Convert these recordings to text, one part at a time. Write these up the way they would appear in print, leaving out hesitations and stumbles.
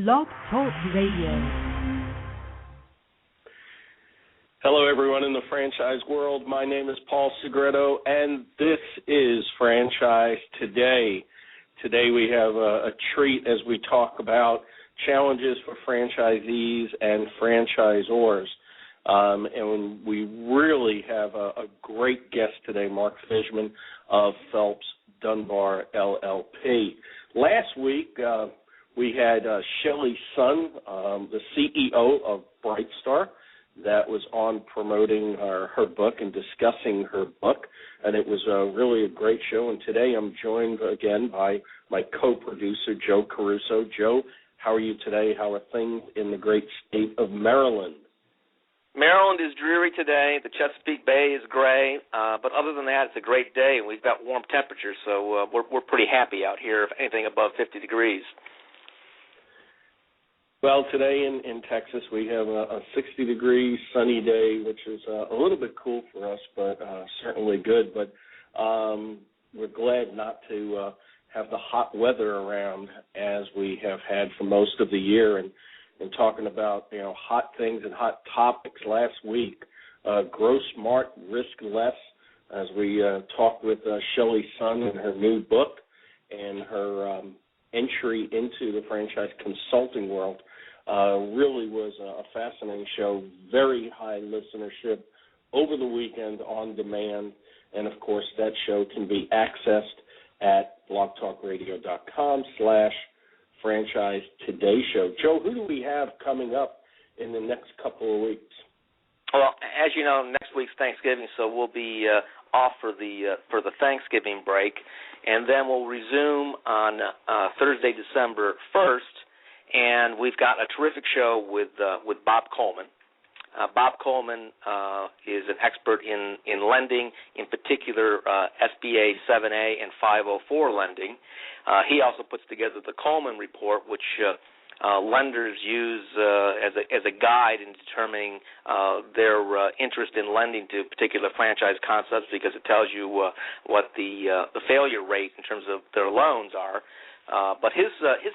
Blog Talk Radio. Hello, everyone in the franchise world. My name is Paul Segreto, and this is Franchise Today. Today we have a treat as we talk about challenges for franchisees and franchisors. And we really have a great guest today, Mark Fijman of Phelps, Dunbar, LLP. Last week, we had Shelley Sun, the CEO of Brightstar, that was on promoting her book and discussing her book, and it was really a great show. And today I'm joined again by my co-producer, Joe Caruso. Joe, how are you today? How are things in the great state of Maryland? Maryland is dreary today. The Chesapeake Bay is gray, but other than that, it's a great day, and we've got warm temperatures, so we're pretty happy out here, if anything above 50 degrees. Well, today in Texas, we have a 60-degree sunny day, which is a little bit cool for us, but certainly good. But we're glad not to have the hot weather around as we have had for most of the year. And talking about, hot things and hot topics last week, grow smart, risk less, as we talked with Shelley Sun in her new book and her entry into the franchise consulting world. Really was a fascinating show, very high listenership over the weekend on demand, and of course that show can be accessed at blogtalkradio.com/Franchise Today Show. Joe, who do we have coming up in the next couple of weeks? Well, as you know, next week's Thanksgiving, so we'll be off for the Thanksgiving break, and then we'll resume on Thursday, December 1st, and we've got a terrific show with Bob Coleman. Bob Coleman is an expert in lending, in particular SBA 7A and 504 lending. He also puts together the Coleman Report, which lenders use as a guide in determining their interest in lending to particular franchise concepts, because it tells you what the failure rate in terms of their loans are. But his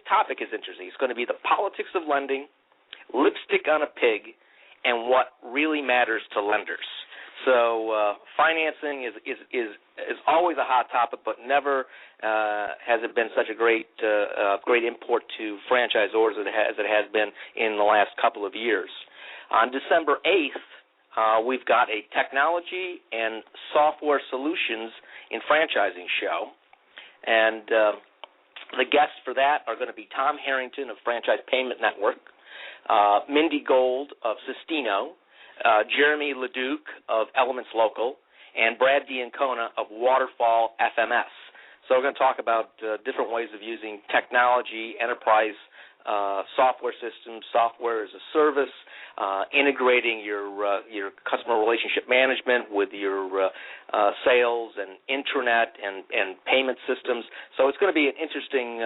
topic is interesting. It's going to be the politics of lending, lipstick on a pig, and what really matters to lenders. So financing is always a hot topic, but never has it been such a great import to franchisors as it has been in the last couple of years. On December 8th, we've got a technology and software solutions in franchising show, and the guests for that are going to be Tom Harrington of Franchise Payment Network, Mindy Gold of Sestino, Jeremy Leduc of Elements Local, and Brad D'Ancona of Waterfall FMS. So we're going to talk about different ways of using technology, enterprise software systems, software as a service, integrating your customer relationship management with your sales and intranet and payment systems. So it's going to be an interesting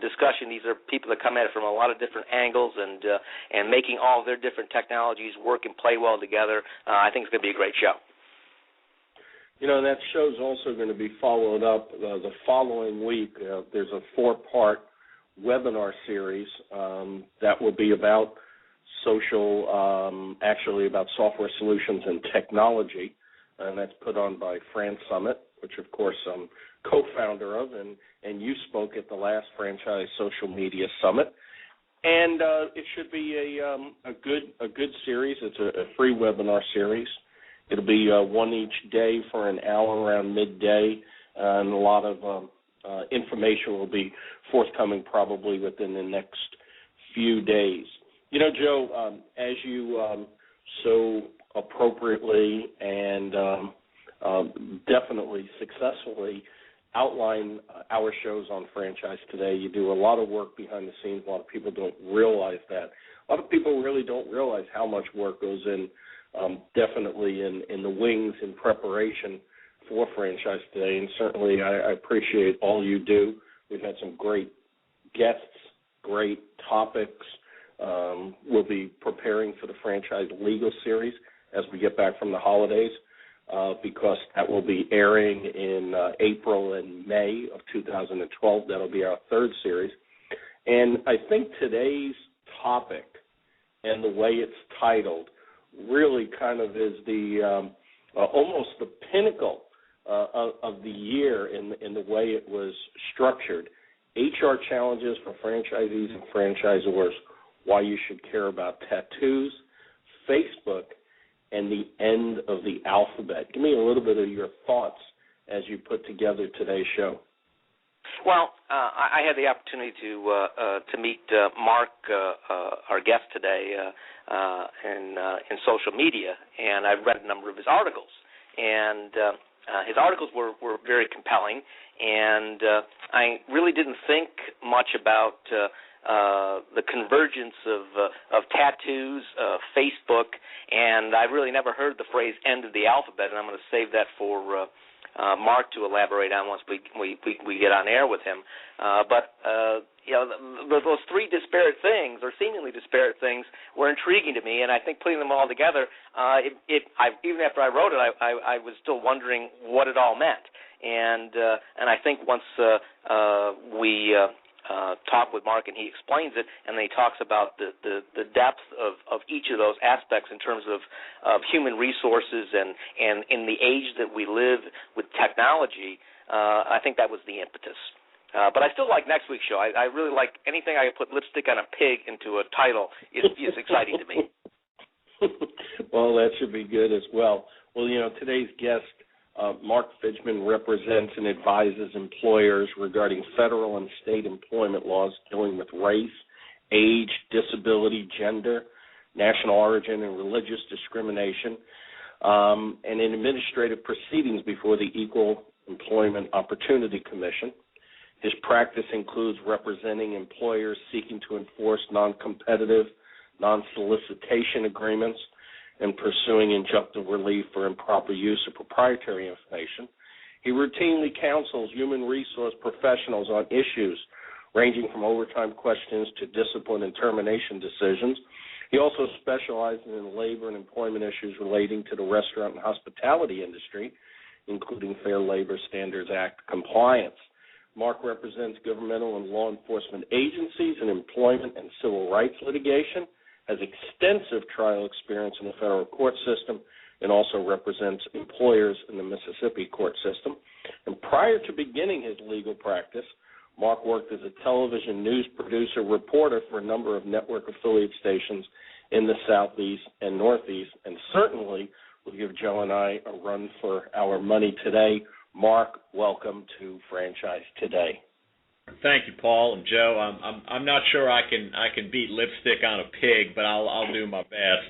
discussion. These are people that come at it from a lot of different angles and making all their different technologies work and play well together. I think it's going to be a great show. That show's also going to be followed up the following week. There's a 4-part webinar series that will be about about software solutions and technology, and that's put on by Fran Summit, which of course I'm co-founder of, and you spoke at the last Franchise Social Media Summit. And it should be a good series. It's a free webinar series. It'll be one each day for an hour around midday, and a lot of information will be forthcoming probably within the next few days. Joe, as you so appropriately and definitely successfully outline our shows on Franchise Today, you do a lot of work behind the scenes. A lot of people don't realize that. A lot of people really don't realize how much work goes in, definitely in the wings in preparation for Franchise Today, and certainly I appreciate all you do. We've had some great guests, great topics. We'll be preparing for the Franchise Legal Series as we get back from the holidays, because that will be airing in April and May of 2012. That'll be our third series. And I think today's topic and the way it's titled really kind of is the almost the pinnacle of the year in the way it was structured. HR challenges for franchisees and franchisors, why you should care about tattoos, Facebook, and the end of the alphabet. Give me a little bit of your thoughts as you put together today's show. Well, I had the opportunity to meet Mark, our guest today, in social media, and I've read a number of his articles. And his articles were very compelling, and I really didn't think much about the convergence of tattoos, Facebook, and I really never heard the phrase "end of the alphabet," and I'm going to save that for Mark to elaborate on once we get on air with him. But those three disparate things, or seemingly disparate things, were intriguing to me, and I think putting them all together, even after I wrote it, I was still wondering what it all meant. And I think once we talk with Mark and he explains it, and then he talks about the depth of each of those aspects in terms of human resources and in the age that we live with technology, I think that was the impetus. But I still like next week's show. I really like anything I can put lipstick on a pig into a title is exciting to me. Well, that should be good as well. Well, today's guest, Mark Fijman, represents and advises employers regarding federal and state employment laws dealing with race, age, disability, gender, national origin, and religious discrimination, and in administrative proceedings before the Equal Employment Opportunity Commission. His practice includes representing employers seeking to enforce non-competitive, non-solicitation agreements, and pursuing injunctive relief for improper use of proprietary information. He routinely counsels human resource professionals on issues ranging from overtime questions to discipline and termination decisions. He also specializes in labor and employment issues relating to the restaurant and hospitality industry, including Fair Labor Standards Act compliance. Mark represents governmental and law enforcement agencies in employment and civil rights litigation, has extensive trial experience in the federal court system, and also represents employers in the Mississippi court system. And prior to beginning his legal practice, Mark worked as a television news producer, reporter for a number of network affiliate stations in the Southeast and Northeast, and certainly will give Joe and I a run for our money today. Mark, welcome to Franchise Today. Thank you, Paul and Joe. I'm not sure I can beat lipstick on a pig, but I'll do my best.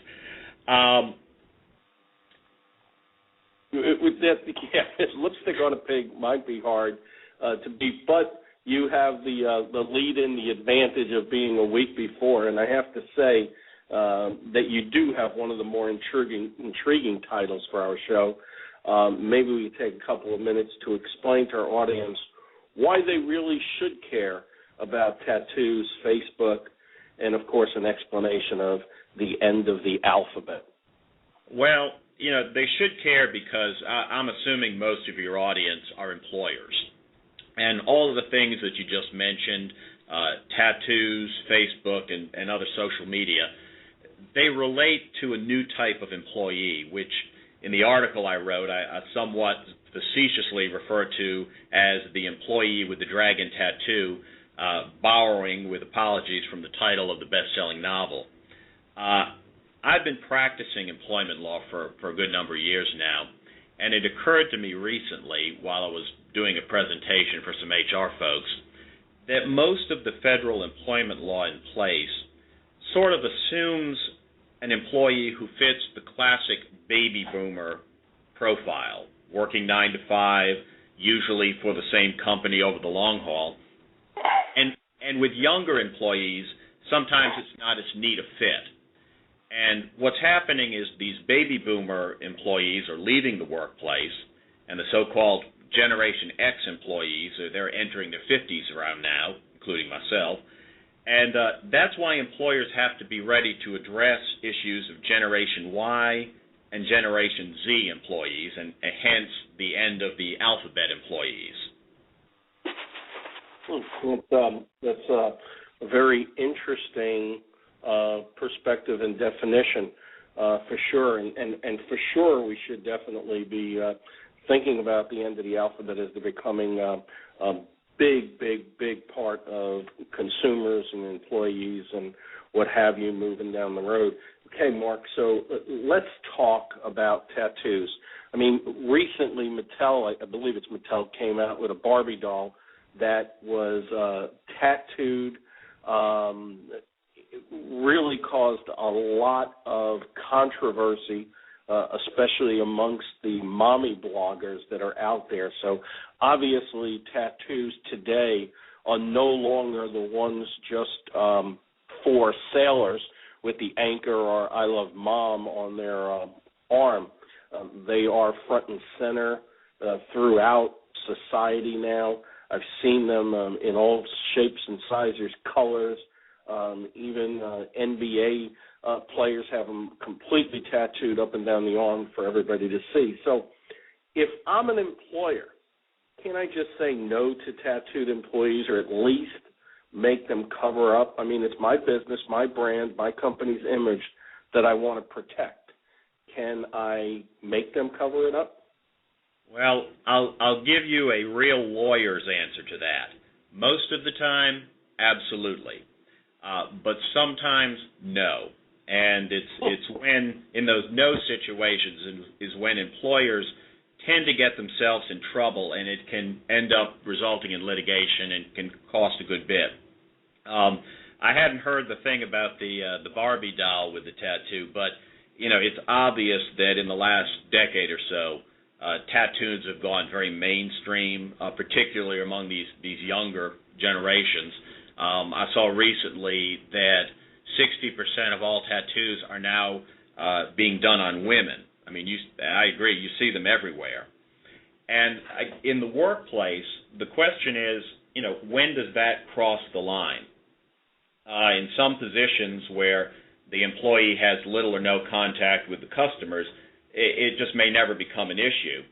Lipstick on a pig might be hard to beat, but you have the lead-in, the advantage of being a week before, and I have to say that you do have one of the more intriguing titles for our show. Maybe we can take a couple of minutes to explain to our audience why they really should care about tattoos, Facebook, and, of course, an explanation of the end of the alphabet. Well, they should care because I'm assuming most of your audience are employers. And all of the things that you just mentioned, tattoos, Facebook, and other social media, they relate to a new type of employee, which in the article I wrote, I somewhat facetiously refer to as the employee with the dragon tattoo, borrowing with apologies from the title of the best-selling novel. I've been practicing employment law for a good number of years now, and it occurred to me recently while I was doing a presentation for some HR folks that most of the federal employment law in place sort of assumes an employee who fits the classic baby boomer profile, working 9 to 5, usually for the same company over the long haul. And with younger employees, sometimes it's not as neat a fit. And what's happening is these baby boomer employees are leaving the workplace, and the so-called Generation X employees, they're entering their 50s around now, including myself. And that's why employers have to be ready to address issues of Generation Y and Generation Z employees, and hence the end of the alphabet employees. That's a very interesting perspective and definition for sure. And for sure, we should definitely be thinking about the end of the alphabet as they're becoming a big part of consumers and employees and what have you moving down the road. Okay, Mark, so let's talk about tattoos. I mean, recently Mattel, I believe it's Mattel, came out with a Barbie doll that was tattooed. It really caused a lot of controversy, especially amongst the mommy bloggers that are out there. So obviously tattoos today are no longer the ones just for sailors with the anchor or I love mom on their arm. They are front and center throughout society now. I've seen them in all shapes and sizes, colors. Even NBA players have them completely tattooed up and down the arm for everybody to see. So if I'm an employer, can I just say no to tattooed employees or at least make them cover up? I mean, it's my business, my brand, my company's image that I want to protect. Can I make them cover it up? Well, I'll give you a real lawyer's answer to that. Most of the time, absolutely. But sometimes, no. And it's when, in those no situations, is when employers tend to get themselves in trouble, and it can end up resulting in litigation and can cost a good bit. I hadn't heard the thing about the Barbie doll with the tattoo, but it's obvious that in the last decade or so, tattoos have gone very mainstream, particularly among these younger generations. I saw recently that 60% of all tattoos are now being done on women. I mean, I agree, you see them everywhere. And in the workplace, the question is, when does that cross the line? In some positions where the employee has little or no contact with the customers, it just may never become an issue.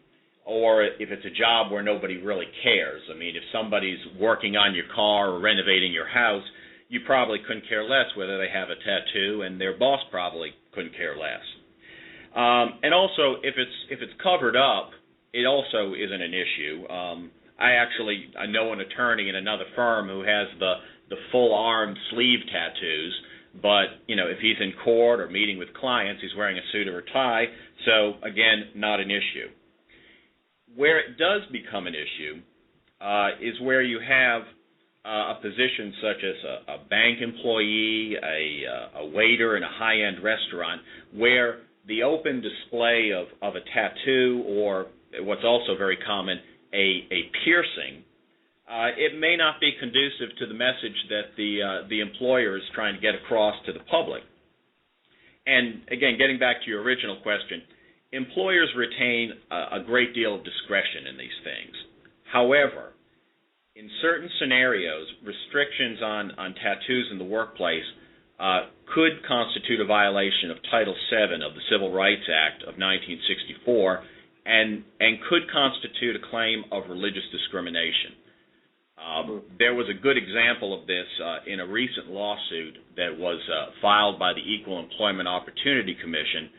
Or if it's a job where nobody really cares. I mean, if somebody's working on your car or renovating your house, you probably couldn't care less whether they have a tattoo, and their boss probably couldn't care less. And also, if it's covered up, it also isn't an issue. I know an attorney in another firm who has the full arm sleeve tattoos, but if he's in court or meeting with clients, he's wearing a suit or a tie. So again, not an issue. Where it does become an issue is where you have a position such as a bank employee, a waiter in a high-end restaurant, where the open display of a tattoo, or what's also very common, a piercing, it may not be conducive to the message that the employer is trying to get across to the public. And again, getting back to your original question, employers retain a great deal of discretion in these things. However, in certain scenarios, restrictions on tattoos in the workplace could constitute a violation of Title VII of the Civil Rights Act of 1964 and could constitute a claim of religious discrimination. There was a good example of this in a recent lawsuit that was filed by the Equal Employment Opportunity Commission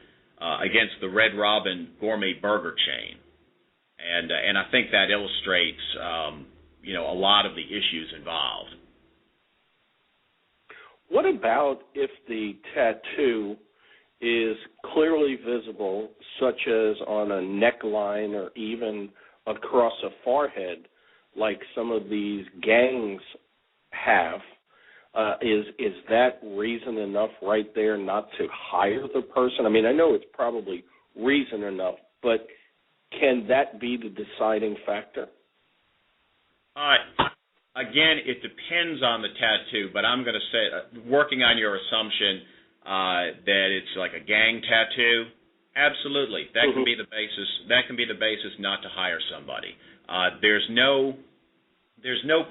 against the Red Robin gourmet burger chain. And I think that illustrates, a lot of the issues involved. What about if the tattoo is clearly visible, such as on a neckline or even across a forehead, like some of these gangs have? Is that reason enough right there not to hire the person? I mean, I know it's probably reason enough, but can that be the deciding factor? Again, it depends on the tattoo, but I'm going to say, working on your assumption that it's like a gang tattoo, absolutely, that can be the basis. That can be the basis not to hire somebody. There's no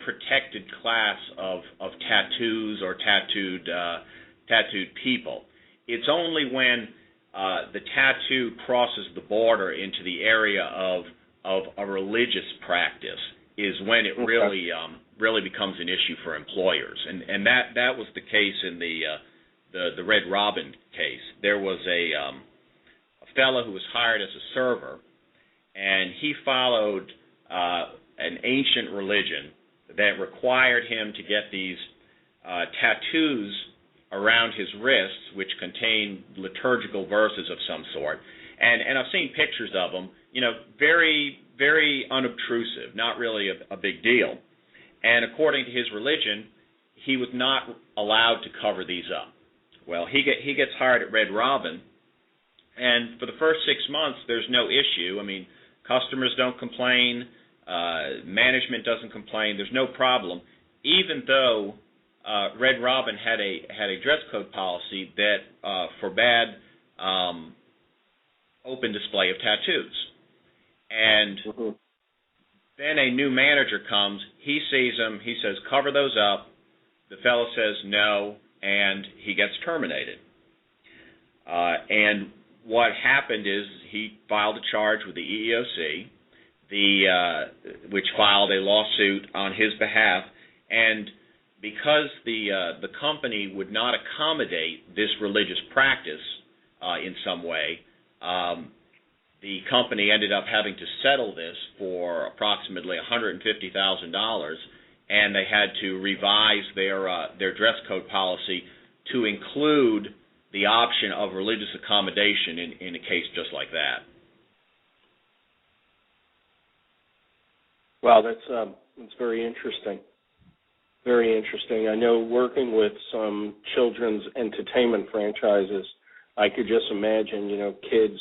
protected class of tattoos or tattooed people. It's only when the tattoo crosses the border into the area of a religious practice is when it really really becomes an issue for employers, and that was the case in the Red Robin case. There was a fellow who was hired as a server, and he followed an ancient religion that required him to get these tattoos around his wrists, which contained liturgical verses of some sort. And I've seen pictures of them, very, very unobtrusive, not really a big deal. And according to his religion, he was not allowed to cover these up. Well, he gets hired at Red Robin, and for the first 6 months, there's no issue. I mean, customers don't complain, management doesn't complain, there's no problem, even though Red Robin had a dress code policy that forbade open display of tattoos. And then a new manager comes, he sees them, he says, cover those up. The fellow says no, and he gets terminated. And what happened is he filed a charge with the EEOC, which filed a lawsuit on his behalf, and because the company would not accommodate this religious practice in some way, the company ended up having to settle this for approximately $150,000, and they had to revise their dress code policy to include the option of religious accommodation in a case just like that. Wow, that's very interesting. Very interesting. I know working with some children's entertainment franchises, I could just imagine, kids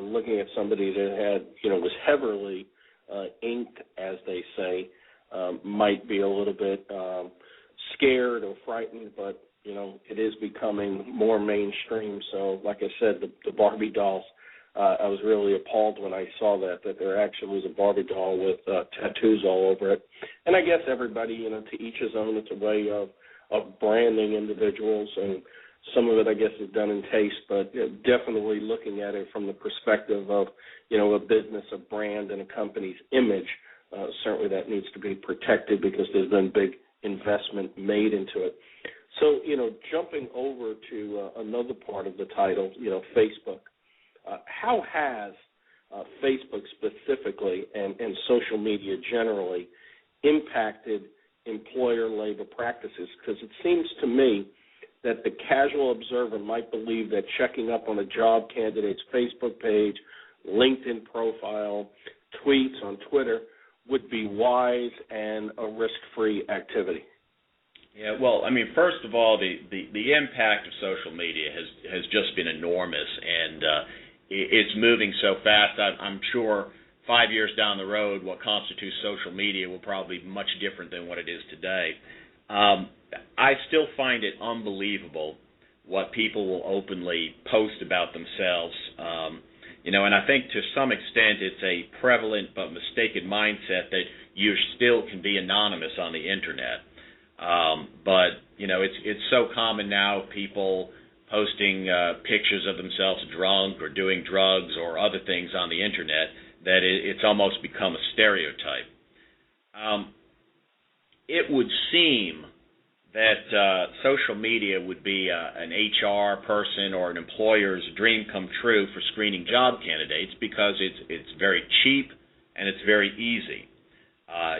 looking at somebody that had, was heavily inked, as they say, might be a little bit scared or frightened, but, it is becoming more mainstream. So, like I said, the Barbie dolls, I was really appalled when I saw that there actually was a Barbie doll with tattoos all over it. And I guess everybody, to each his own. It's a way of branding individuals, and some of it, I guess, is done in taste, but definitely looking at it from the perspective of, a business, a brand, and a company's image, certainly that needs to be protected because there's been big investment made into it. So, jumping over to another part of the title, Facebook, how has Facebook specifically and social media generally impacted employer labor practices? Because it seems to me that the casual observer might believe that checking up on a job candidate's Facebook page, LinkedIn profile, tweets on Twitter would be wise and a risk-free activity. Yeah, well, first of all, the impact of social media has just been enormous, and it's moving so fast. I'm sure 5 years down the road, what constitutes social media will probably be much different than what it is today. I still find it unbelievable what people will openly post about themselves, and I think to some extent it's a prevalent but mistaken mindset that you still can be anonymous on the Internet. But it's so common now, people posting pictures of themselves drunk or doing drugs or other things on the Internet, that it's almost become a stereotype. It would seem that social media would be an HR person or an employer's dream come true for screening job candidates because it's very cheap and it's very easy.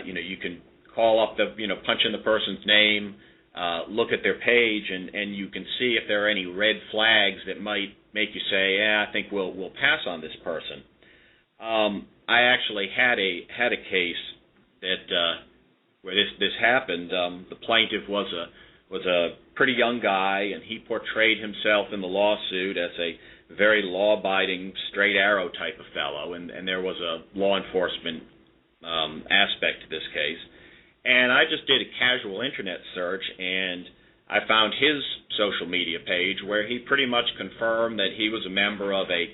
You can call up punch in the person's name, look at their page, and you can see if there are any red flags that might make you say, I think we'll pass on this person. I actually had a case that where this happened. The plaintiff was a pretty young guy, and he portrayed himself in the lawsuit as a very law-abiding, straight arrow type of fellow, and there was a law enforcement aspect to this case. And I just did a casual Internet search, and I found his social media page where he pretty much confirmed that he was a member of a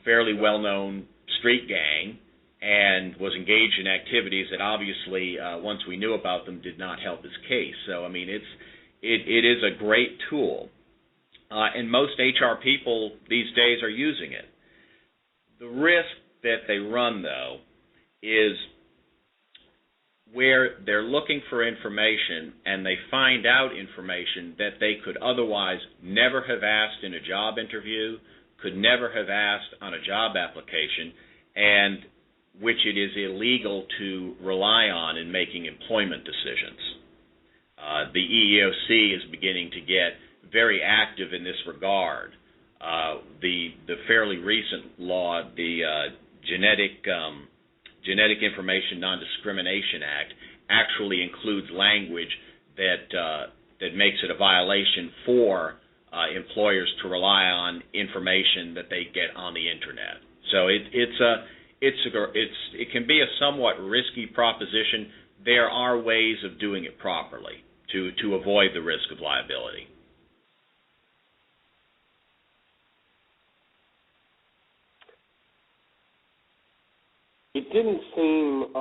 fairly well-known street gang and was engaged in activities that obviously, once we knew about them, did not help his case. So, it is a great tool, and most HR people these days are using it. The risk that they run, though, is where they're looking for information and they find out information that they could otherwise never have asked in a job interview, could never have asked on a job application, and which it is illegal to rely on in making employment decisions. The EEOC is beginning to get very active in this regard. The fairly recent law, the Genetic Information Non-Discrimination Act, actually includes language that makes it a violation for employers to rely on information that they get on the internet. So it can be a somewhat risky proposition. There are ways of doing it properly to avoid the risk of liability. It didn't seem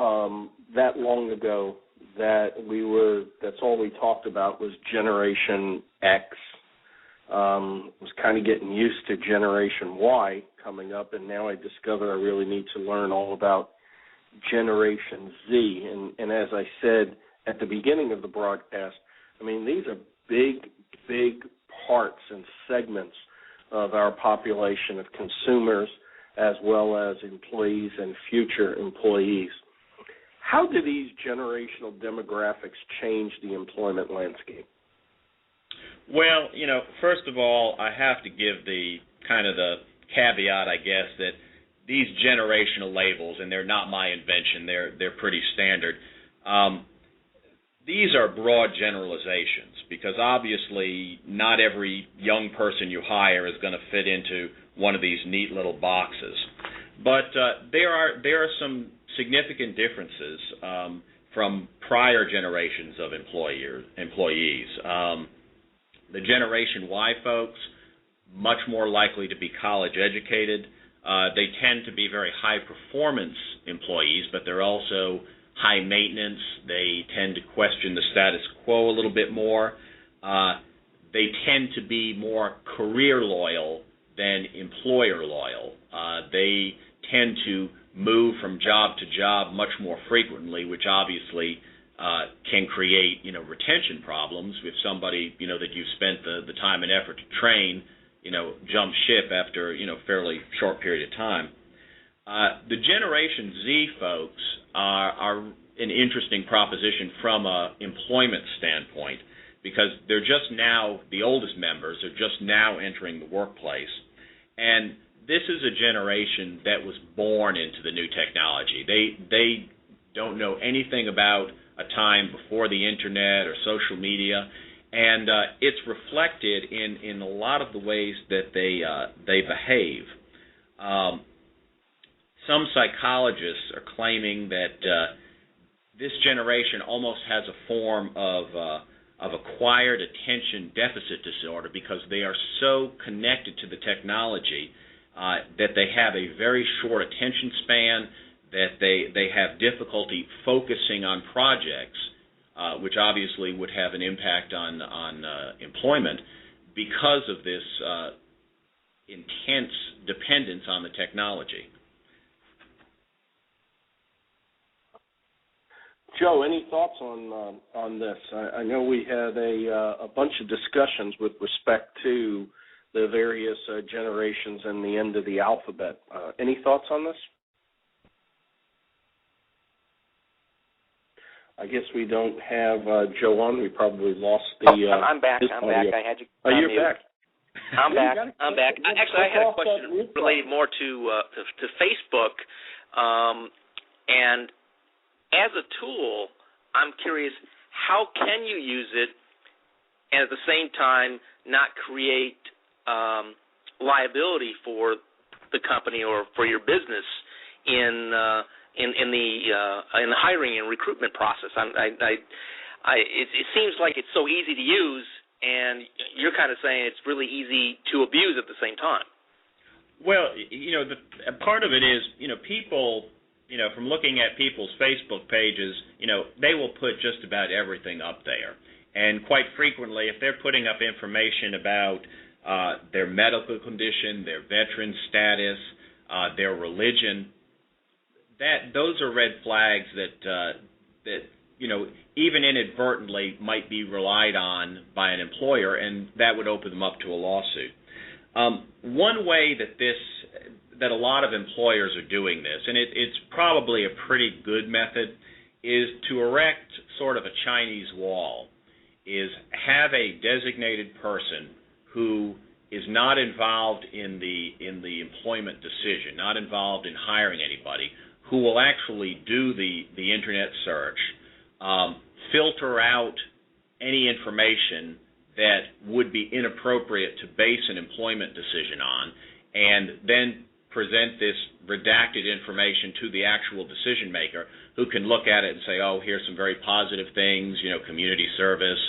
that long ago that's all we talked about was Generation X. Was kind of getting used to Generation Y coming up, and now I discover I really need to learn all about Generation Z. And as I said at the beginning of the broadcast, I mean, these are big parts and segments of our population of consumers as well as employees and future employees. How do these generational demographics change the employment landscape? Well, first of all, I have to give the caveat, I guess, that these generational labels, and they're not my invention, they're pretty standard. These are broad generalizations because obviously not every young person you hire is going to fit into one of these neat little boxes. But there are some significant differences from prior generations of employees. The Generation Y folks, much more likely to be college educated. They tend to be very high performance employees, but they're also high maintenance. They tend to question the status quo a little bit more. They tend to be more career loyal than employer loyal. They tend to move from job to job much more frequently, which obviously can create, retention problems if somebody, that you've spent the time and effort to train, jump ship after, fairly short period of time. The Generation Z folks are an interesting proposition from an employment standpoint because they're just now, the oldest members are just now entering the workplace. And this is a generation that was born into the new technology. They don't know anything about a time before the internet or social media, and it's reflected in a lot of the ways that they behave. Some psychologists are claiming that this generation almost has a form of acquired attention deficit disorder because they are so connected to the technology that they have a very short attention span, that they have difficulty focusing on projects, which obviously would have an impact on employment because of this intense dependence on the technology. Joe, any thoughts on this? I know we had a bunch of discussions with respect to the various generations and the end of the alphabet. Any thoughts on this? I guess we don't have Joe on. We probably lost the. I'm back. I had you. Oh, you're back. I'm back. Actually, I had a question related more to Facebook, and as a tool, I'm curious, how can you use it and at the same time not create liability for the company or for your business in the hiring and recruitment process? It seems like it's so easy to use, and you're kind of saying it's really easy to abuse at the same time. Well, part of it is, people, from looking at people's Facebook pages, they will put just about everything up there. And quite frequently, if they're putting up information about their medical condition, their veteran status, their religion, those are red flags that even inadvertently might be relied on by an employer, and that would open them up to a lawsuit. One way that a lot of employers are doing this, and it's probably a pretty good method, is to erect sort of a Chinese wall, is have a designated person who is not involved in the employment decision, not involved in hiring anybody, who will actually do the internet search, filter out any information that would be inappropriate to base an employment decision on, and then present this redacted information to the actual decision maker, who can look at it and say, oh, here's some very positive things, community service,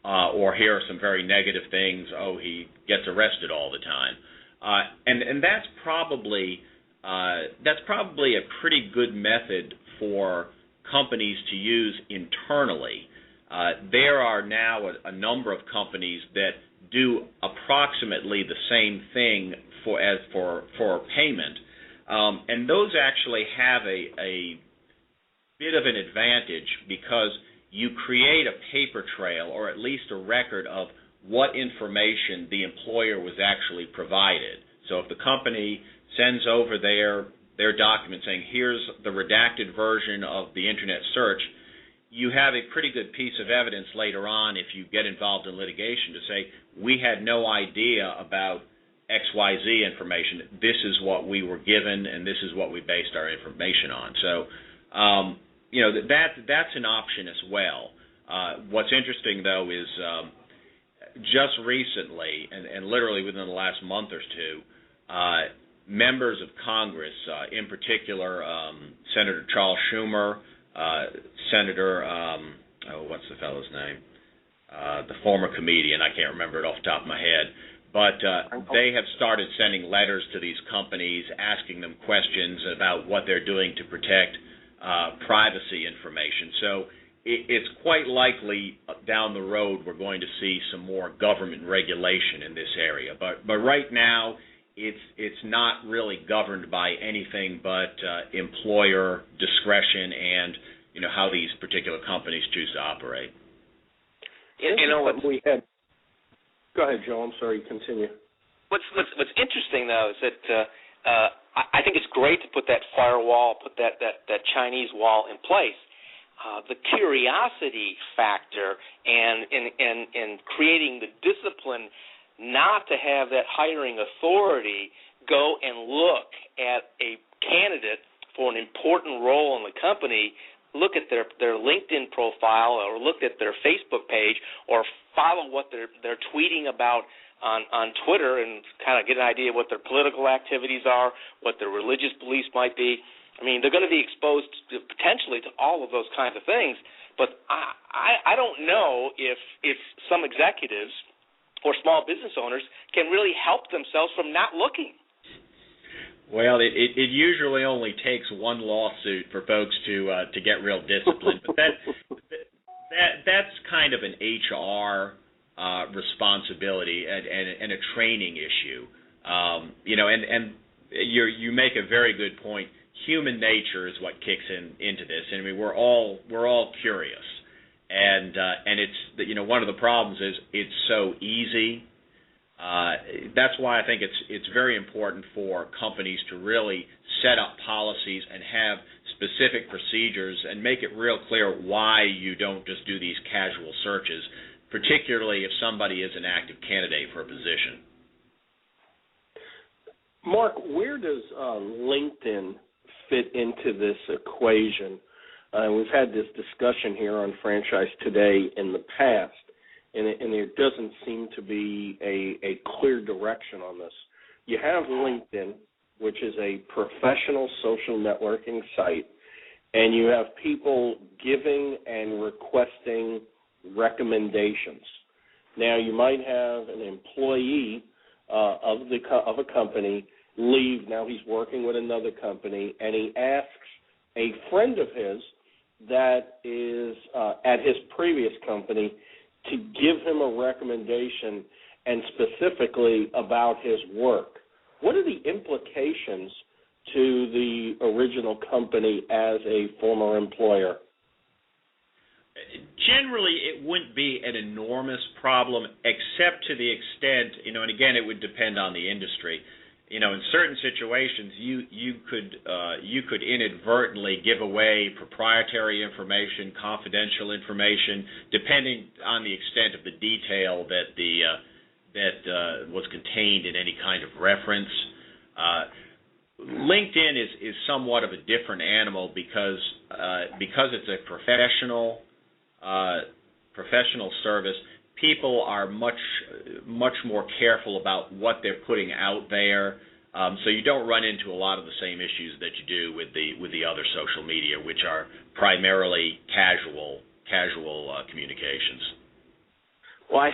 or here are some very negative things, oh, he gets arrested all the time. And that's probably a pretty good method for companies to use internally. There are now a number of companies that do approximately the same thing for payment, and those actually have a bit of an advantage because you create a paper trail, or at least a record of what information the employer was actually provided. So if the company sends over their document saying, here's the redacted version of the internet search, you have a pretty good piece of evidence later on if you get involved in litigation to say, we had no idea about XYZ information. This is what we were given, and this is what we based our information on. So, that's an option as well. What's interesting, though, is just recently, and literally within the last month or two, members of Congress, in particular Senator Charles Schumer, Senator, what's the fellow's name? The former comedian, I can't remember it off the top of my head, but they have started sending letters to these companies asking them questions about what they're doing to protect privacy information. So it's quite likely down the road we're going to see some more government regulation in this area. But right now it's not really governed by anything but employer discretion and how these particular companies choose to operate. What we had. Go ahead, Joe. I'm sorry. Continue. What's interesting though is that I think it's great to put that firewall, put that Chinese wall in place. The curiosity factor and creating the discipline not to have that hiring authority go and look at a candidate for an important role in the company, look at their LinkedIn profile or look at their Facebook page or follow what they're tweeting about on Twitter and kind of get an idea of what their political activities are, what their religious beliefs might be. I mean, they're going to be exposed potentially to all of those kinds of things, but I don't know if some executives or small business owners can really help themselves from not looking. Well, it usually only takes one lawsuit for folks to get real disciplined, but that's kind of an HR responsibility and a training issue. And you make a very good point. Human nature is what kicks into this. I mean, we're all curious, and it's one of the problems is it's so easy. That's why I think it's very important for companies to really set up policies and have specific procedures and make it real clear why you don't just do these casual searches, particularly if somebody is an active candidate for a position. Mark, where does LinkedIn fit into this equation? We've had this discussion here on Franchise Today in the past, and there doesn't seem to be a clear direction on this. You have LinkedIn, which is a professional social networking site, and you have people giving and requesting recommendations. Now, you might have an employee of a company leave. Now he's working with another company, and he asks a friend of his that is at his previous company to give him a recommendation and specifically about his work. What are the implications to the original company as a former employer? Generally, it wouldn't be an enormous problem, except to the extent, and again, it would depend on the industry. In certain situations, you could inadvertently give away proprietary information, confidential information, depending on the extent of the detail that was contained in any kind of reference. LinkedIn is somewhat of a different animal because it's a professional service. People are much more careful about what they're putting out there, so you don't run into a lot of the same issues that you do with the other social media, which are primarily casual communications. Well, I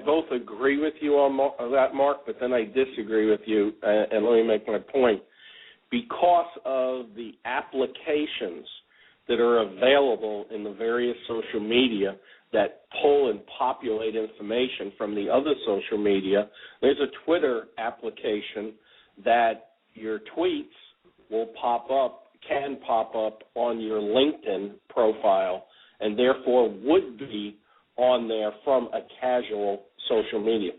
both agree with you on that, Mark, but then I disagree with you, and let me make my point. Because of the applications that are available in the various social media that pull and populate information from the other social media, there's a Twitter application that your tweets can pop up on your LinkedIn profile, and therefore would be on there from a casual social media.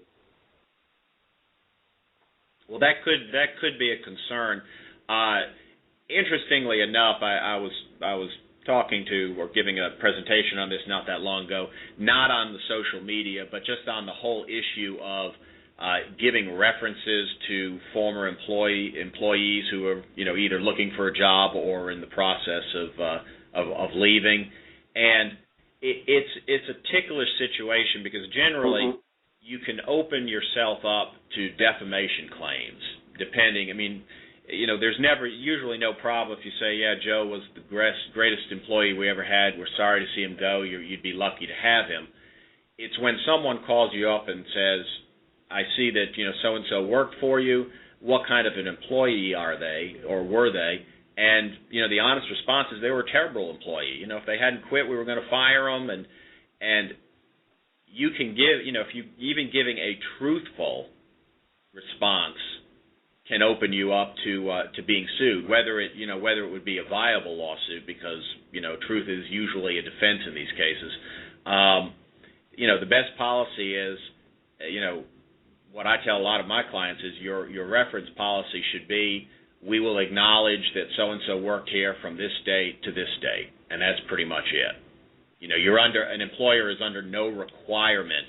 Well, that could be a concern. Interestingly enough, I was talking to or giving a presentation on this not that long ago, not on the social media, but just on the whole issue of giving references to former employees who are either looking for a job or in the process of leaving. And it's a ticklish situation because generally you can open yourself up to defamation claims, depending. There's usually no problem if you say, yeah, Joe was the greatest employee we ever had. We're sorry to see him go. You'd be lucky to have him. It's when someone calls you up and says, I see that, so-and-so worked for you. What kind of an employee are they or were they? And, the honest response is they were a terrible employee. If they hadn't quit, we were going to fire them. And you can give, if you even giving a truthful response can open you up to being sued, whether it would be a viable lawsuit because, truth is usually a defense in these cases. The best policy is, what I tell a lot of my clients is your reference policy should be, we will acknowledge that so-and-so worked here from this date to this date, and that's pretty much it. An employer is under no requirement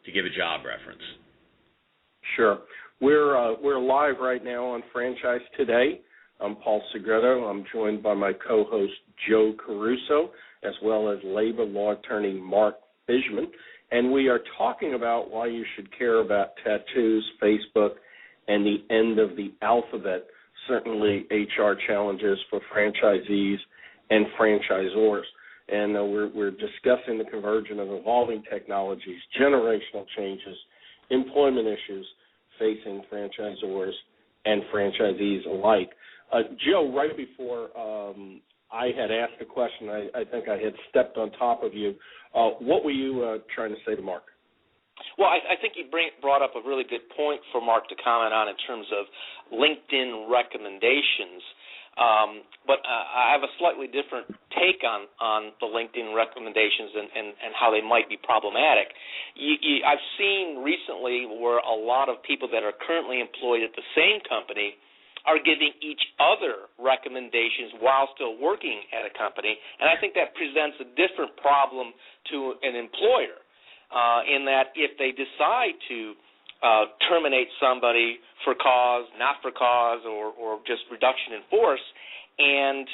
to give a job reference. Sure. We're live right now on Franchise Today. I'm Paul Segreto. I'm joined by my co-host Joe Caruso, as well as labor law attorney Mark Fijman, and we are talking about why you should care about tattoos, Facebook, and the end of the alphabet, certainly HR challenges for franchisees and franchisors. And we're discussing the convergence of evolving technologies, generational changes, employment issues facing franchisors and franchisees alike. Joe, right before I had asked a question, I think I had stepped on top of you. What were you trying to say to Mark? Well, I think you brought up a really good point for Mark to comment on in terms of LinkedIn recommendations. But I have a slightly different take on the LinkedIn recommendations and how they might be problematic. I've seen recently where a lot of people that are currently employed at the same company are giving each other recommendations while still working at a company, and I think that presents a different problem to an employer in that if they decide to terminate somebody for cause, not for cause, or just reduction in force, and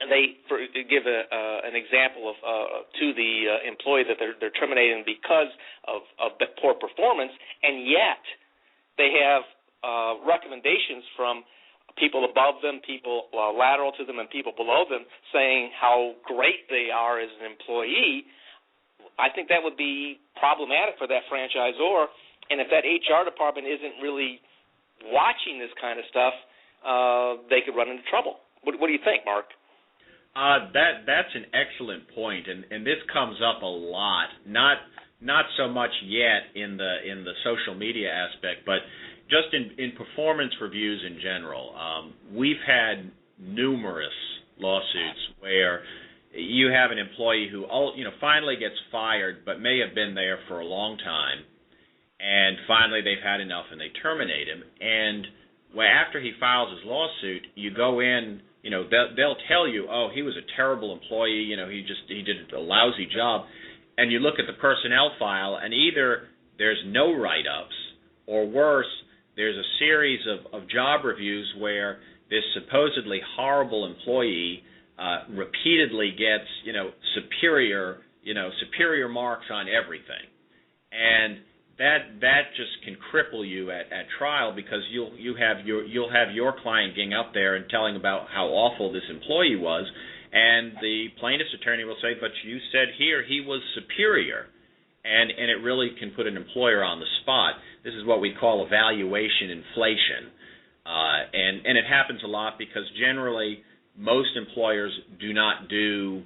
they give an example of to the employee that they're terminating because of poor performance, and yet they have recommendations from people above them, people lateral to them, and people below them saying how great they are as an employee. I think that would be problematic for that franchisor, and if that HR department isn't really watching this kind of stuff, they could run into trouble. What do you think, Mark? That's an excellent point, and this comes up a lot. Not so much yet in the social media aspect, but just in performance reviews in general. We've had numerous lawsuits where you have an employee who finally gets fired, but may have been there for a long time, and finally they've had enough and they terminate him. And after he files his lawsuit, you go in, they'll tell you, oh, he was a terrible employee, he did a lousy job. And you look at the personnel file, and either there's no write-ups, or worse, there's a series of job reviews where this supposedly horrible employee repeatedly gets, superior marks on everything. And that just can cripple you at trial, because you'll have your client getting up there and telling about how awful this employee was, and the plaintiff's attorney will say, but you said here he was superior, and it really can put an employer on the spot. This is what we call evaluation inflation, and it happens a lot because generally most employers do not do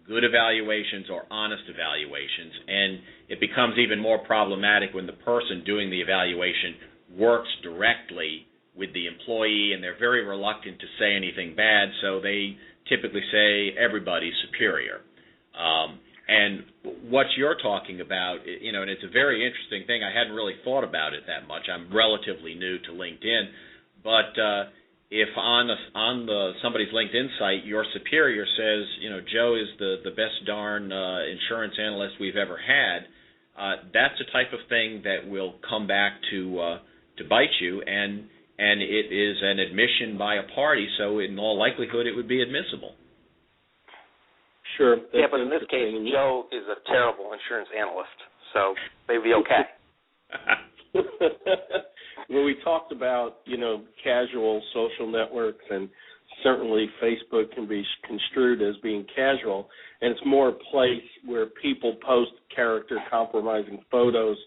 good evaluations or honest evaluations, and it becomes even more problematic when the person doing the evaluation works directly with the employee, and they're very reluctant to say anything bad, so they typically say everybody's superior. And what you're talking about, and it's a very interesting thing. I hadn't really thought about it that much. I'm relatively new to LinkedIn, but if on somebody's LinkedIn site, your superior says, Joe is the best darn insurance analyst we've ever had, that's the type of thing that will come back to bite you, and it is an admission by a party, so in all likelihood it would be admissible. Sure. Yeah, but in this case, Joe is a terrible insurance analyst, so maybe okay. Well, we talked about, casual social networks, and certainly Facebook can be construed as being casual, and it's more a place where people post character-compromising photos,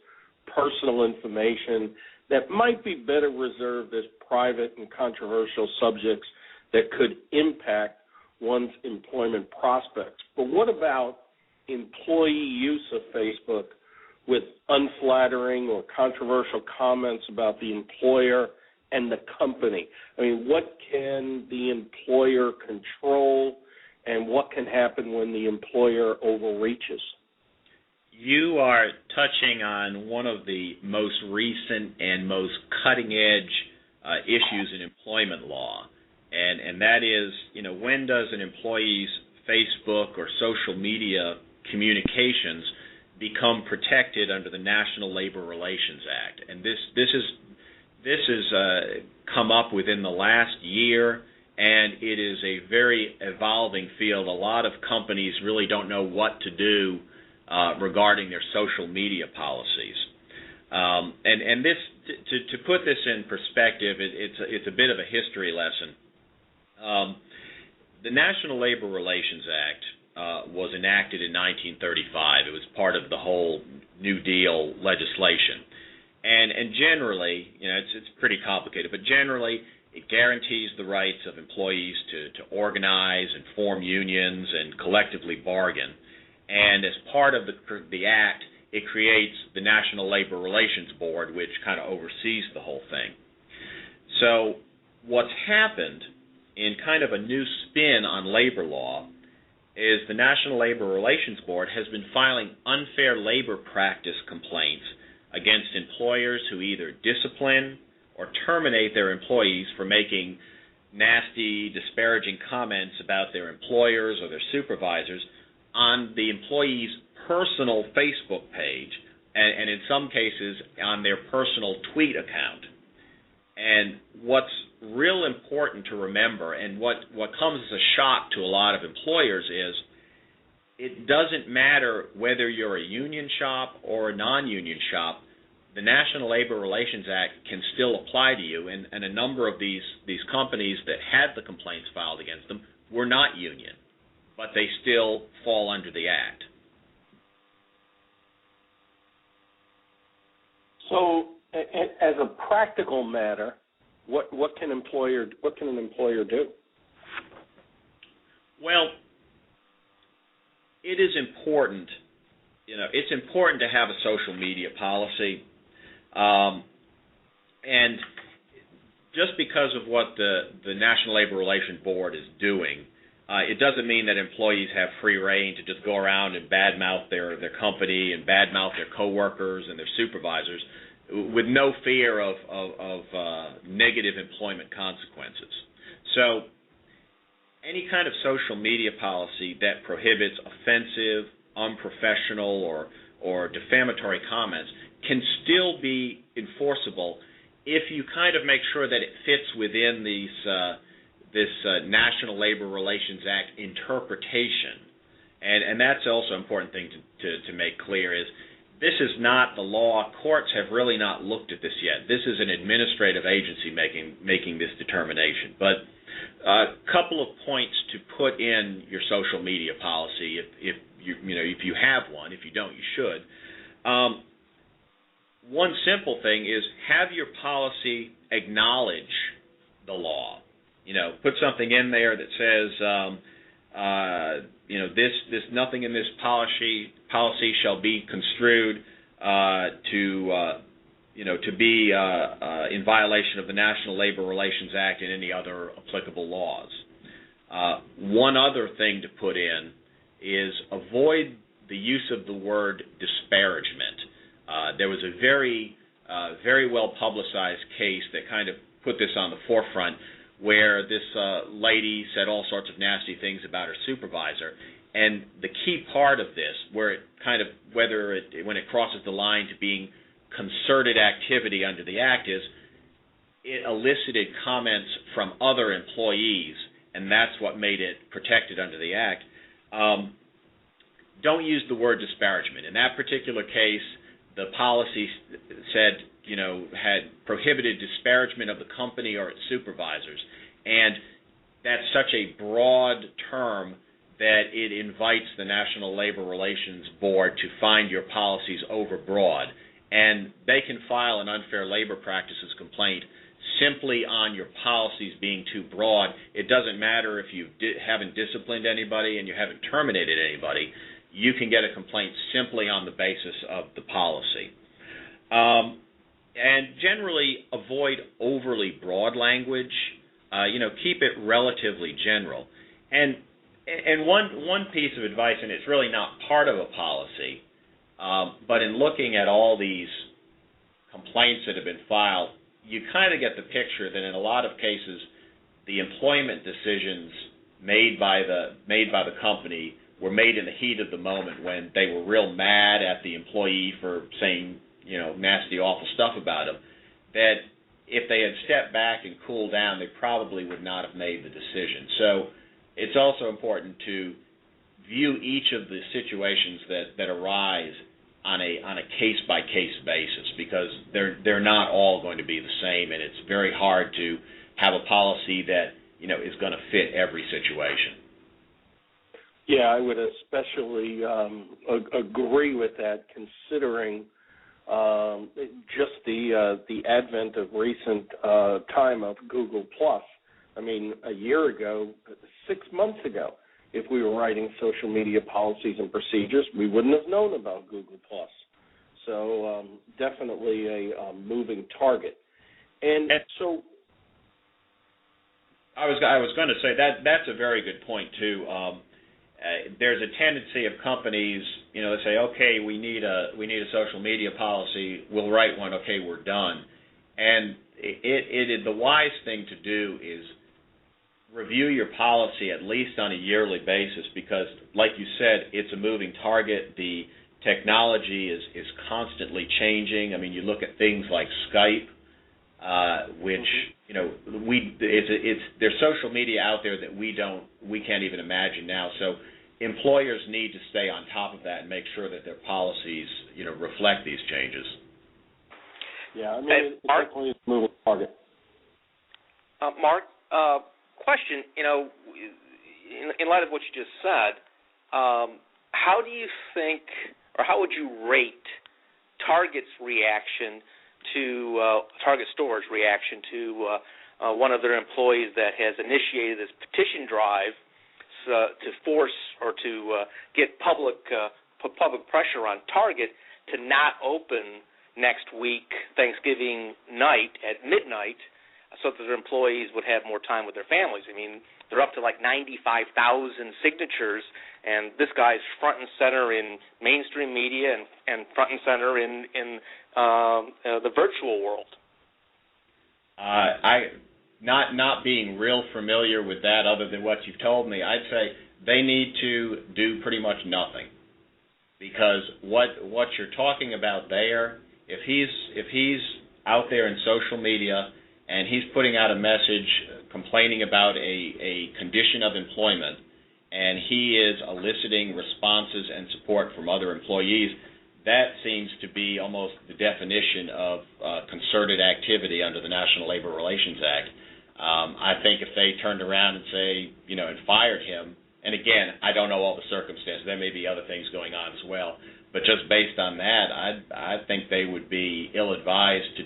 personal information that might be better reserved as private and controversial subjects that could impact one's employment prospects. But what about employee use of Facebook with unflattering or controversial comments about the employer and the company? I mean, what can the employer control, and what can happen when the employer overreaches? You are touching on one of the most recent and most cutting-edge issues in employment law, and that is, when does an employee's Facebook or social media communications become protected under the National Labor Relations Act? And this has come up within the last year, and it is a very evolving field. A lot of companies really don't know what to do regarding their social media policies. And this, to put this in perspective, it's a bit of a history lesson. The National Labor Relations Act was enacted in 1935. It was part of the whole New Deal legislation. And generally, it's pretty complicated, but generally it guarantees the rights of employees to organize and form unions and collectively bargain. And as part of the act, it creates the National Labor Relations Board, which kind of oversees the whole thing. So what's happened in kind of a new spin on labor law is the National Labor Relations Board has been filing unfair labor practice complaints against employers who either discipline or terminate their employees for making nasty, disparaging comments about their employers or their supervisors on the employee's personal Facebook page, and in some cases on their personal tweet account. And what's real important to remember, and what comes as a shock to a lot of employers, is it doesn't matter whether you're a union shop or a non-union shop, the National Labor Relations Act can still apply to you, and a number of these companies that had the complaints filed against them were not union, but they still fall under the Act. So, as a practical matter, what can an employer do? Well, it is important. It's important to have a social media policy, and just because of what the National Labor Relations Board is doing, It doesn't mean that employees have free rein to just go around and badmouth their company and badmouth their coworkers and their supervisors with no fear of negative employment consequences. So any kind of social media policy that prohibits offensive, unprofessional, or defamatory comments can still be enforceable if you kind of make sure that it fits within this National Labor Relations Act interpretation. And that's also an important thing to make clear is this is not the law. Courts have really not looked at this yet. This is an administrative agency making this determination. But a couple of points to put in your social media policy if you have one. If you don't, you should. One simple thing is have your policy acknowledge the law. Put something in there that says, this nothing in this policy shall be construed to be in violation of the National Labor Relations Act and any other applicable laws. One other thing to put in is avoid the use of the word disparagement. There was a very well publicized case that kind of put this on the forefront, where this lady said all sorts of nasty things about her supervisor, and the key part of this, when it crosses the line to being concerted activity under the Act, is it elicited comments from other employees, and that's what made it protected under the Act. Don't use the word disparagement. In that particular case, the policy said, had prohibited disparagement of the company or its supervisors. And that's such a broad term that it invites the National Labor Relations Board to find your policies overbroad. And they can file an unfair labor practices complaint simply on your policies being too broad. It doesn't matter if you haven't disciplined anybody and you haven't terminated anybody. You can get a complaint simply on the basis of the policy. And generally avoid overly broad language. Keep it relatively general. And one piece of advice, and it's really not part of a policy, but in looking at all these complaints that have been filed, you kind of get the picture that in a lot of cases, the employment decisions made by the company were made in the heat of the moment when they were real mad at the employee for saying, nasty, awful stuff about him, that if they had stepped back and cooled down, they probably would not have made the decision. So it's also important to view each of the situations that arise on a case-by-case basis, because they're not all going to be the same, and it's very hard to have a policy that is going to fit every situation. Yeah, I would especially agree with that, considering just the advent of recent time of Google+. I mean, a year ago, 6 months ago, if we were writing social media policies and procedures, we wouldn't have known about Google+. So definitely a moving target. And so I was going to say that's a very good point too. There's a tendency of companies, to say, okay, we need a social media policy. We'll write one. Okay, we're done. And the wise thing to do is review your policy at least on a yearly basis, because, like you said, it's a moving target. The technology is constantly changing. I mean, you look at things like Skype, which there's social media out there that we can't even imagine now. So employers need to stay on top of that and make sure that their policies reflect these changes. Yeah, I mean, it's definitely a moving target. Mark, question, in light of what you just said, how do you think, or how would you rate Target's reaction to Target Store's reaction to one of their employees that has initiated this petition drive to force or to put public pressure on Target to not open next week, Thanksgiving night at midnight, so that their employees would have more time with their families. I mean, they're up to like 95,000 signatures, and this guy's front and center in mainstream media and front and center in the virtual world. Not being real familiar with that other than what you've told me, I'd say they need to do pretty much nothing, because what you're talking about there, if he's out there in social media and he's putting out a message complaining about a condition of employment, and he is eliciting responses and support from other employees, that seems to be almost the definition of concerted activity under the National Labor Relations Act. I think if they turned around and say, and fired him, and again, I don't know all the circumstances. There may be other things going on as well. But just based on that, I think they would be ill-advised to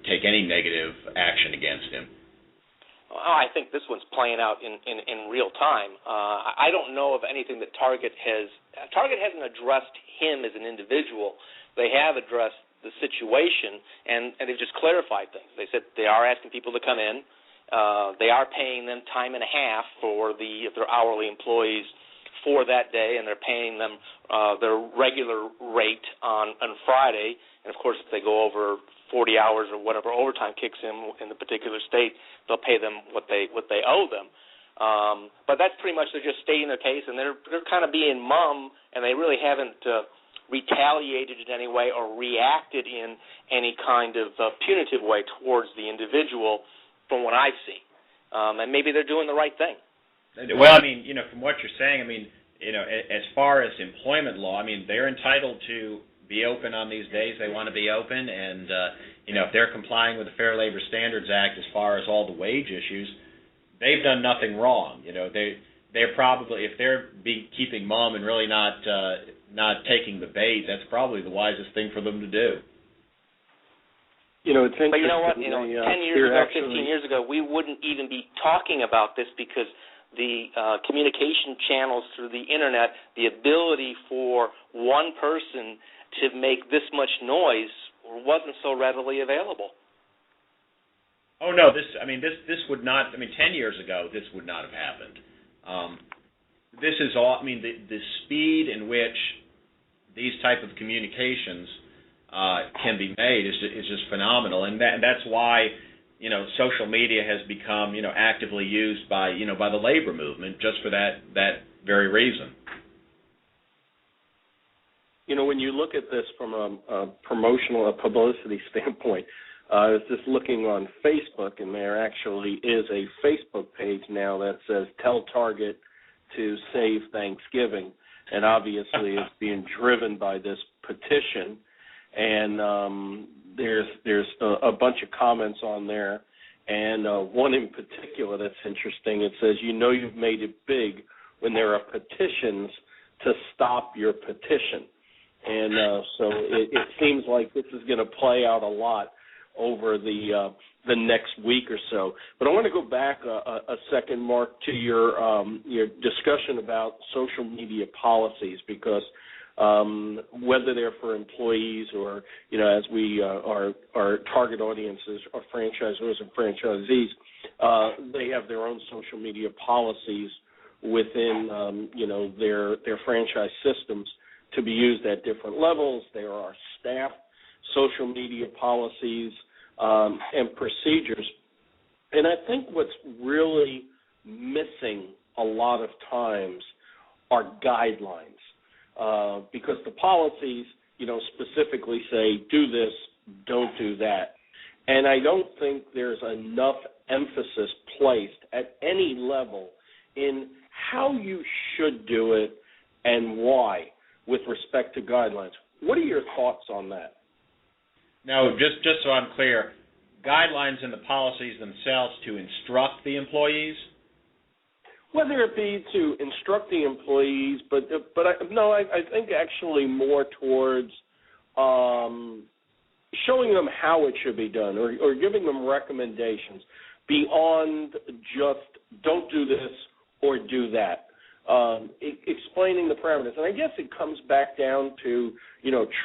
take any negative action against him. Well, I think this one's playing out in real time. I don't know of anything that Target hasn't addressed him as an individual. They have addressed the situation, and they've just clarified things. They said they are asking people to come in. They are paying them time and a half if they're hourly employees for that day, and they're paying them their regular rate on Friday. And, of course, if they go over 40 hours or whatever overtime kicks in the particular state, they'll pay them what they owe them. But that's pretty much, they're just stating their case, and they're kind of being mum, and they really haven't retaliated in any way or reacted in any kind of punitive way towards the individual from what I've seen. And maybe they're doing the right thing. Well, from what you're saying, as far as employment law, they're entitled to be open on these days they want to be open, and, if they're complying with the Fair Labor Standards Act as far as all the wage issues, they've done nothing wrong. They're probably, if they're keeping mum and really not taking the bait, that's probably the wisest thing for them to do. It's interesting. But you know what? 10 years ago, 15 years ago, we wouldn't even be talking about this, because the communication channels through the Internet, the ability for one person to make this much noise wasn't so readily available. Oh, no, this would not, 10 years ago, this would not have happened. This is all, the speed in which these type of communications can be made is just phenomenal, and that's why social media has become actively used by the labor movement, just for that very reason. When you look at this from a publicity standpoint, I was just looking on Facebook, and there actually is a Facebook page now that says "Tell Target to Save Thanksgiving," and obviously it's being driven by this petition. And there's a bunch of comments on there, and one in particular that's interesting. It says, "You've made it big when there are petitions to stop your petition." And so it seems like this is going to play out a lot over the next week or so. But I want to go back a second, Mark, to your discussion about social media policies, because whether they're for employees or, as we our target audiences are franchisors and franchisees, they have their own social media policies within, their franchise systems to be used at different levels. There are staff social media policies and procedures. And I think what's really missing a lot of times are guidelines. Because the policies, specifically say, do this, don't do that. And I don't think there's enough emphasis placed at any level in how you should do it and why with respect to guidelines. What are your thoughts on that? No, just so I'm clear, guidelines and the policies themselves to instruct the employees? Whether it be to instruct the employees, but I think actually more towards showing them how it should be done, or giving them recommendations beyond just don't do this or do that. Explaining the parameters, and I guess it comes back down to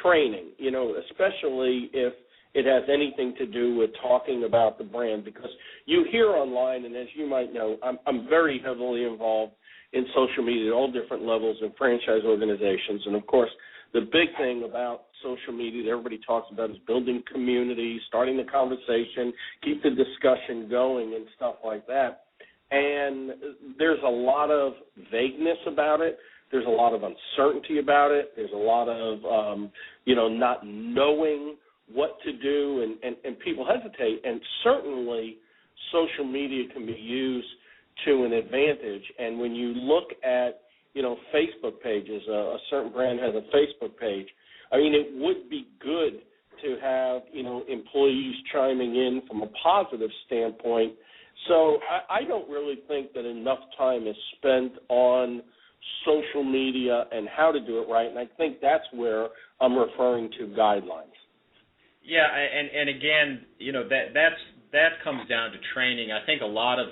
training. Especially if it has anything to do with talking about the brand, because you hear online, and as you might know, I'm very heavily involved in social media at all different levels in franchise organizations. And, of course, the big thing about social media that everybody talks about is building community, starting the conversation, keep the discussion going and stuff like that. And there's a lot of vagueness about it. There's a lot of uncertainty about it. There's a lot of, not knowing what to do, and people hesitate. And certainly social media can be used to an advantage. And when you look at, Facebook pages, a certain brand has a Facebook page, I mean, it would be good to have, employees chiming in from a positive standpoint. So I don't really think that enough time is spent on social media and how to do it right, and I think that's where I'm referring to guidelines. Yeah, and again, that comes down to training. I think a lot of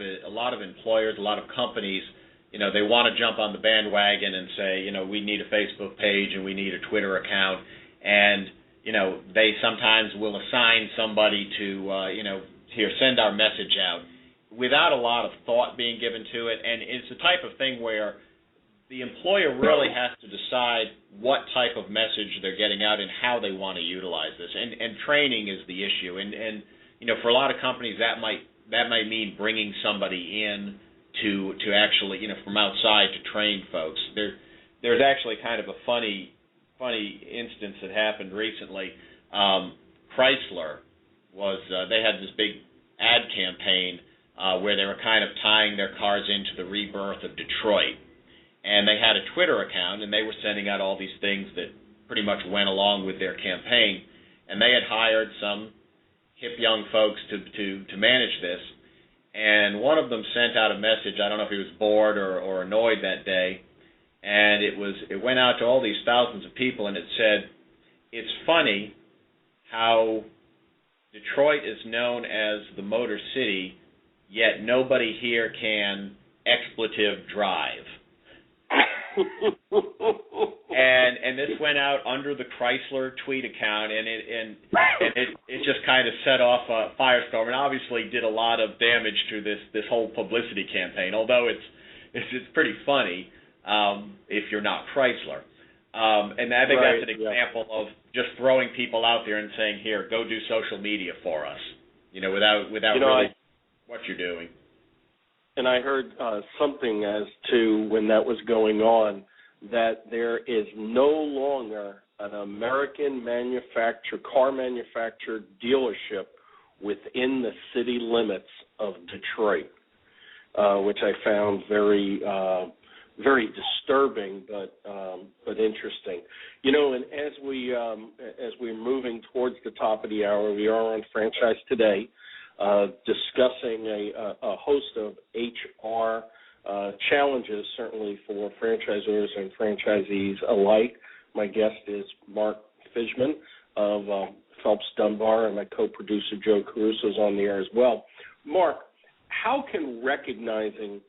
employers, a lot of companies, they want to jump on the bandwagon and say, we need a Facebook page and we need a Twitter account, and they sometimes will assign somebody to, here, send our message out, without a lot of thought being given to it. And it's the type of thing where the employer really has to decide what type of message they're getting out and how they want to utilize this. And training is the issue. And for a lot of companies, that might mean bringing somebody in to actually, from outside to train folks. There's actually kind of a funny instance that happened recently. Chrysler they had this big ad campaign where they were kind of tying their cars into the rebirth of Detroit. And they had a Twitter account, and they were sending out all these things that pretty much went along with their campaign. And they had hired some hip young folks to manage this. And one of them sent out a message. I don't know if he was bored or annoyed that day. And it went out to all these thousands of people, and it said, "It's funny how Detroit is known as the Motor City, yet nobody here can expletive drive." and this went out under the Chrysler tweet account, and it just kind of set off a firestorm, and obviously did a lot of damage to this whole publicity campaign. Although it's pretty funny if you're not Chrysler, and I think that's an example of just throwing people out there and saying, "Here, go do social media for us," without really what you're doing. And I heard something as to when that was going on, that there is no longer an American car manufacturer dealership within the city limits of Detroit, which I found very, very disturbing, but interesting. And as we're moving towards the top of the hour, we are on Franchise Today, discussing a host of HR challenges, certainly for franchisors and franchisees alike. My guest is Mark Fijman of Phelps Dunbar, and my co-producer Joe Caruso is on the air as well. Mark, how can recognizing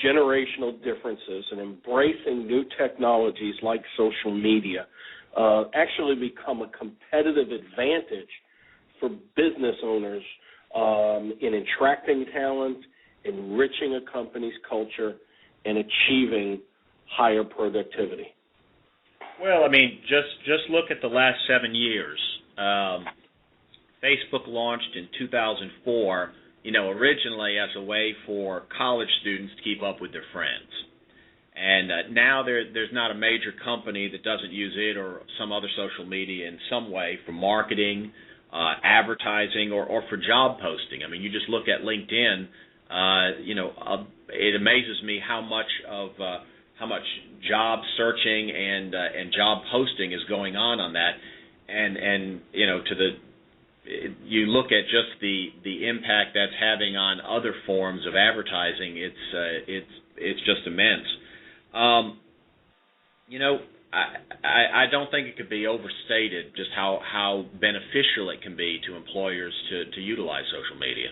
generational differences and embracing new technologies like social media actually become a competitive advantage for business owners in attracting talent, enriching a company's culture, and achieving higher productivity? Well, I mean, just look at the last 7 years. Facebook launched in 2004, originally as a way for college students to keep up with their friends. And now there's not a major company that doesn't use it or some other social media in some way for marketing, advertising, or for job posting. I mean, you just look at LinkedIn. It amazes me how much job searching and job posting is going on that, and you look at just the impact that's having on other forms of advertising. It's just immense. I don't think it could be overstated just how beneficial it can be to employers to utilize social media.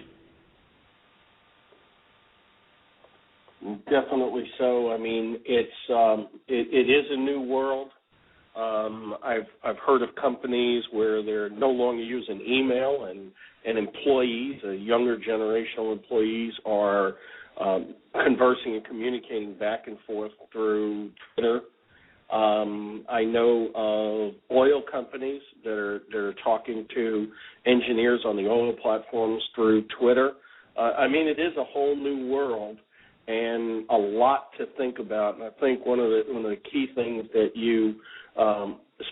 Definitely so. I mean, it is a new world. I've heard of companies where they're no longer using email, and employees, younger generational employees, are conversing and communicating back and forth through Twitter. I know of oil companies that are talking to engineers on the oil platforms through Twitter. It is a whole new world and a lot to think about. And I think one of the key things that you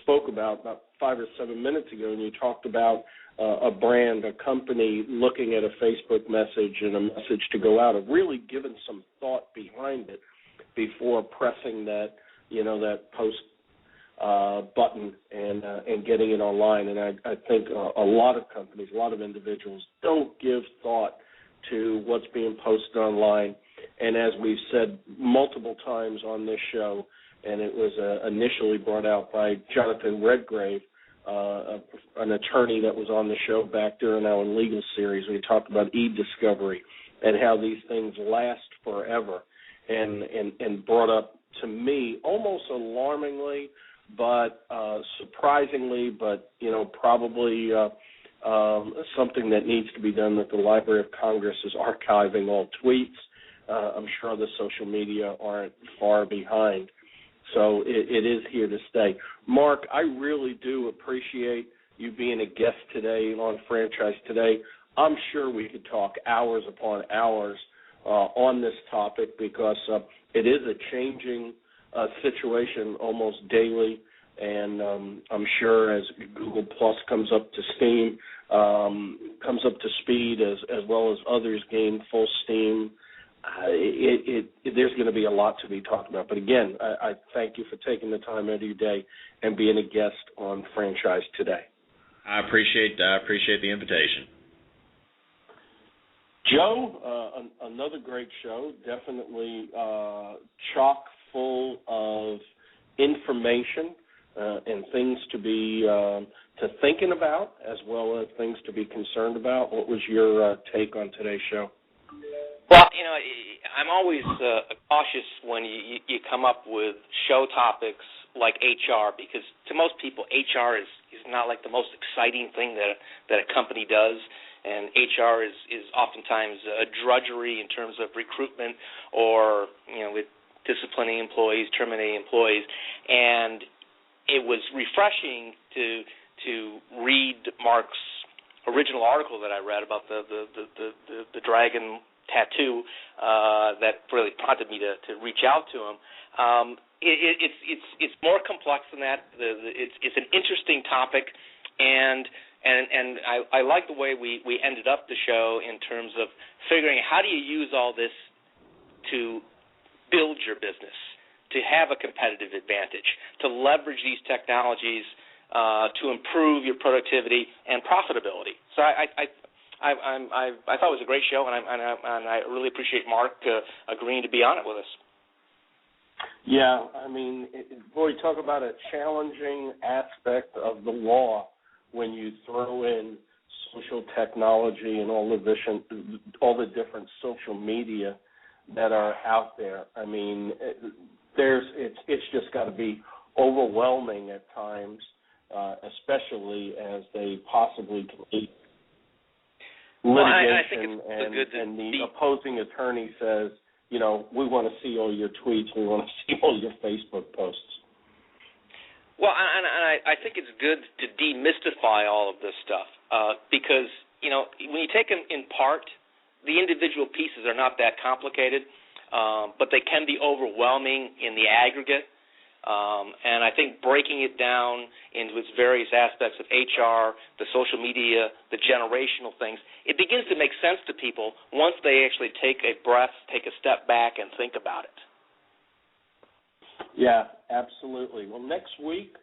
spoke about 5 or 7 minutes ago, when you talked about a brand, a company looking at a Facebook message and a message to go out, of really giving some thought behind it before pressing that post button and getting it online. And I think a lot of companies, a lot of individuals don't give thought to what's being posted online. And as we've said multiple times on this show, and it was initially brought out by Jonathan Redgrave, an attorney that was on the show back during our legal series. We talked about e-discovery and how these things last forever, and brought up to me almost alarmingly, but surprisingly, but probably something that needs to be done, that the Library of Congress is archiving all tweets. I'm sure the social media aren't far behind. So it is here to stay. Mark, I really do appreciate you being a guest today on Franchise Today. I'm sure we could talk hours upon hours on this topic, because it is a changing situation almost daily, and I'm sure as Google Plus comes up to steam, comes up to speed, as well as others gain full steam, there's going to be a lot to be talked about. But again, I thank you for taking the time out of your day and being a guest on Franchise Today. I appreciate the invitation. Joe, another great show, definitely chock full of information and things to be to thinking about, as well as things to be concerned about. What was your take on today's show? Well, I'm always cautious when you come up with show topics like HR, because to most people, HR is not like the most exciting thing that a company does, and HR is oftentimes a drudgery in terms of recruitment or with disciplining employees, terminating employees. And it was refreshing to read Mark's original article that I read about the dragon tattoo that really prompted me to reach out to him. It's more complex than that. It's an interesting topic, and I like the way we ended up the show in terms of figuring how do you use all this to build your business, to have a competitive advantage, to leverage these technologies to improve your productivity and profitability. So I thought it was a great show, and I really appreciate Mark agreeing to be on it with us. Yeah, boy, talk about a challenging aspect of the law when you throw in social technology and all the different social media that are out there. It's just got to be overwhelming at times, especially as they possibly complete litigation, and the opposing attorney says, we want to see all your tweets, we want to see all your Facebook posts. Well, and I think it's good to demystify all of this stuff because, when you take them in part, the individual pieces are not that complicated, but they can be overwhelming in the aggregate. And I think breaking it down into its various aspects of HR, the social media, the generational things, it begins to make sense to people once they actually take a breath, take a step back, and think about it. Yeah, absolutely. Well, next week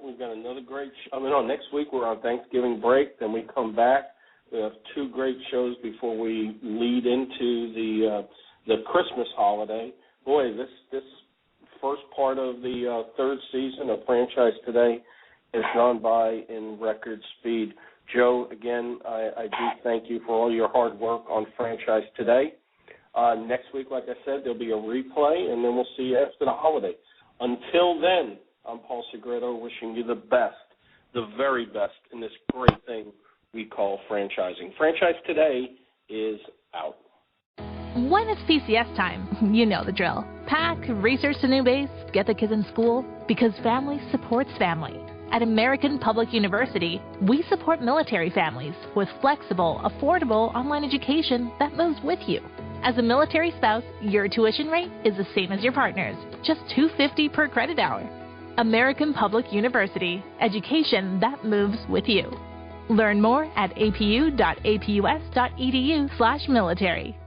we've got another great next week we're on Thanksgiving break. Then we come back. We have two great shows before we lead into the Christmas holiday. Boy, this first part of the third season of Franchise Today has gone by in record speed. Joe, again, I do thank you for all your hard work on Franchise Today. Next week, like I said, there'll be a replay, and then we'll see you after the holiday. Until then, I'm Paul Segreto, wishing you the best, the very best in this great thing we call franchising. Franchise Today is out. When it's PCS time, you know the drill. Pack, research the new base, get the kids in school, because family supports family. At American Public University, we support military families with flexible, affordable online education that moves with you. As a military spouse, your tuition rate is the same as your partner's, just $250 per credit hour. American Public University, education that moves with you. Learn more at apu.apus.edu/military.